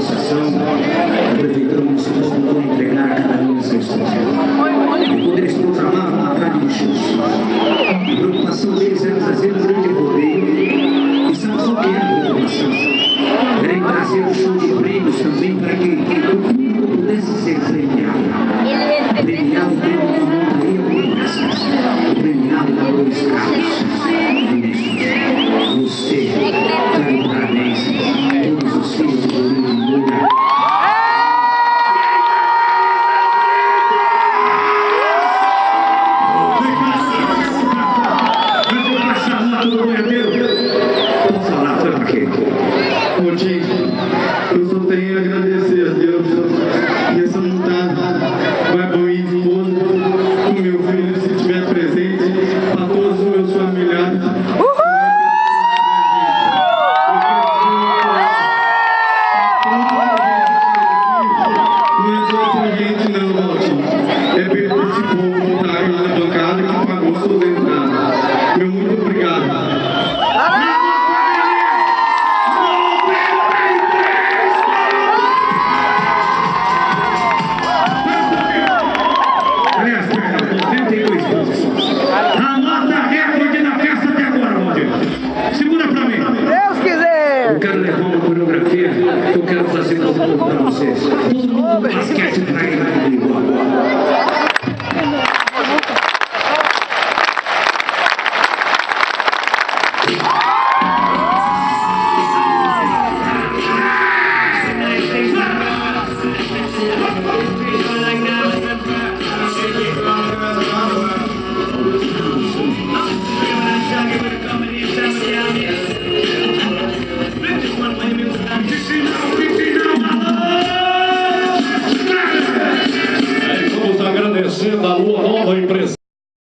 associação, a Prefeitura Municipal tentou entregar a cada um essa história. E quando eles programavam uma tarde de shows, a preocupação deles era fazer um grande rodeio. E sabe o que é a preocupação? Era em trazer um show de prêmios também para que o público pudesse ser premiado. Premiado pelo que não teria promessas. Premiado por dois carros. Você está de parabéns. Todos os filhos do mundo. Posso falar, foi para quê? Ô tio, eu só tenho a agradecer a Deus e essa montada vai para minha esposa, o meu filho, se estiver presente, para todos os meus familiares. Não é só pra gente não, Valtinho. É pelo esse povo que tá aí na bancada que pagou suas entradas. Meu muito obrigado. Eu quero levar uma coreografia que eu quero fazer para vocês. Todo mundo basquete para ir lá comigo agora. Agradecendo a Lua Nova Empresa.